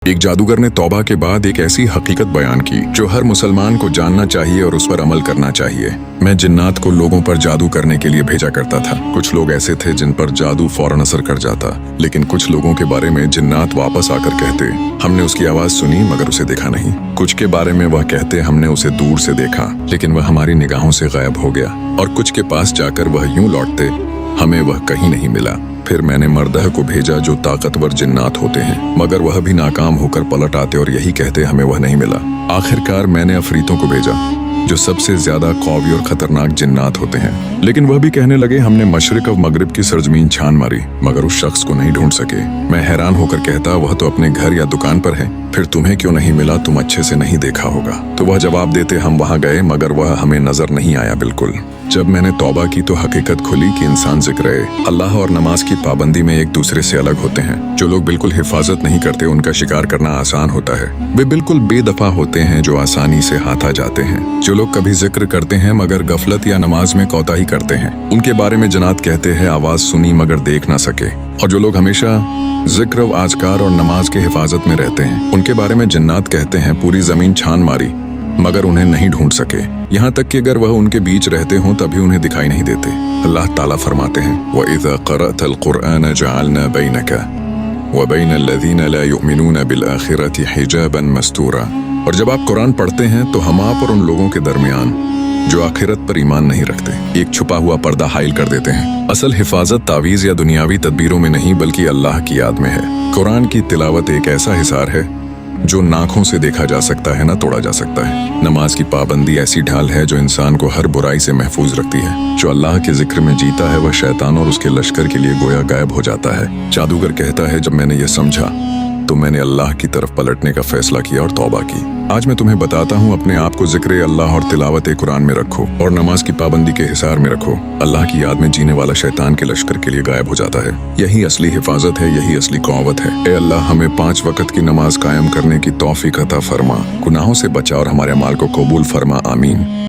ایک جادوگر نے توبہ کے بعد ایک ایسی حقیقت بیان کی جو ہر مسلمان کو جاننا چاہیے اور اس پر عمل کرنا چاہیے۔ میں جنات کو لوگوں پر جادو کرنے کے لیے بھیجا کرتا تھا۔ کچھ لوگ ایسے تھے جن پر جادو فوراً اثر کر جاتا، لیکن کچھ لوگوں کے بارے میں جنات واپس آ کر کہتے ہم نے اس کی آواز سنی مگر اسے دیکھا نہیں۔ کچھ کے بارے میں وہ کہتے ہم نے اسے دور سے دیکھا لیکن وہ ہماری نگاہوں سے غائب ہو گیا، اور کچھ کے پاس جا کر وہ یوں لوٹتے ہمیں وہ کہیں نہیں ملا۔ پھر میں نے مردہ کو بھیجا جو طاقتور جنات ہوتے ہیں، مگر وہ بھی ناکام ہو کر پلٹ آتے اور یہی کہتے ہمیں وہ نہیں ملا۔ آخرکار میں نے عفریتوں کو بھیجا جو سب سے زیادہ قوی اور خطرناک جنات ہوتے ہیں، لیکن وہ بھی کہنے لگے ہم نے مشرق اور مغرب کی سرزمین چھان ماری مگر اس شخص کو نہیں ڈھونڈ سکے۔ میں حیران ہو کر کہتا وہ تو اپنے گھر یا دکان پر ہے، پھر تمہیں کیوں نہیں ملا؟ تم اچھے سے نہیں دیکھا ہوگا۔ تو وہ جواب دیتے ہم وہاں گئے مگر وہ ہمیں نظر نہیں آیا بالکل۔ جب میں نے توبہ کی تو حقیقت کھلی کہ انسان ذکر اللہ اور نماز کی پابندی میں ایک دوسرے سے الگ ہوتے ہیں۔ جو لوگ بالکل حفاظت نہیں کرتے ان کا شکار کرنا آسان ہوتا ہے، وہ بالکل بے دفع ہوتے ہیں جو آسانی سے ہاتھ آ جاتے ہیں۔ جو لوگ کبھی ذکر کرتے ہیں مگر غفلت یا نماز میں کوتاہی کرتے ہیں ان کے بارے میں جنات کہتے ہیں آواز سنی مگر دیکھ نہ سکے۔ اور جو لوگ ہمیشہ ذکر و اذکار اور نماز کے حفاظت میں رہتے ہیں ان کے بارے میں جنات کہتے ہیں پوری زمین چھان ماری مگر انہیں نہیں ڈھونڈ سکے، یہاں تک کہ اگر وہ ان کے بیچ رہتے ہوں تبھی انہیں دکھائی نہیں دیتے۔ اللہ تعالیٰ فرماتے ہیں وَإِذَا قَرَأْتَ الْقُرْآنَ جَعَلْنَا بَيْنَكَ وَبَيْنَ الَّذِينَ لَا يُؤْمِنُونَ بِالْآخِرَةِ حِجَابًا مَسْتُورًا، اور جب آپ قرآن پڑھتے ہیں تو ہم آپ اور ان لوگوں کے درمیان جو آخرت پر ایمان نہیں رکھتے ایک چھپا ہوا پردہ حائل کر دیتے ہیں۔ اصل حفاظت تعویذ یا دنیاوی تدبیروں میں نہیں بلکہ اللہ کی یاد میں ہے۔ قرآن کی تلاوت ایک ایسا حصار ہے جو ناکھوں سے دیکھا جا سکتا ہے نہ توڑا جا سکتا ہے۔ نماز کی پابندی ایسی ڈھال ہے جو انسان کو ہر برائی سے محفوظ رکھتی ہے۔ جو اللہ کے ذکر میں جیتا ہے وہ شیطان اور اس کے لشکر کے لیے گویا غائب ہو جاتا ہے۔ جادوگر کہتا ہے جب میں نے یہ سمجھا تو میں نے اللہ کی طرف پلٹنے کا فیصلہ کیا اور توبہ کی۔ آج میں تمہیں بتاتا ہوں اپنے آپ کو ذکر اللہ اور تلاوت قرآن میں رکھو اور نماز کی پابندی کے حصار میں رکھو۔ اللہ کی یاد میں جینے والا شیطان کے لشکر کے لیے غائب ہو جاتا ہے۔ یہی اصلی حفاظت ہے، یہی اصلی قوت ہے۔ اے اللہ ہمیں 5 وقت کی نماز قائم کرنے کی توفیق عطا فرما، گناہوں سے بچا اور ہمارے اعمال کو قبول فرما، آمین۔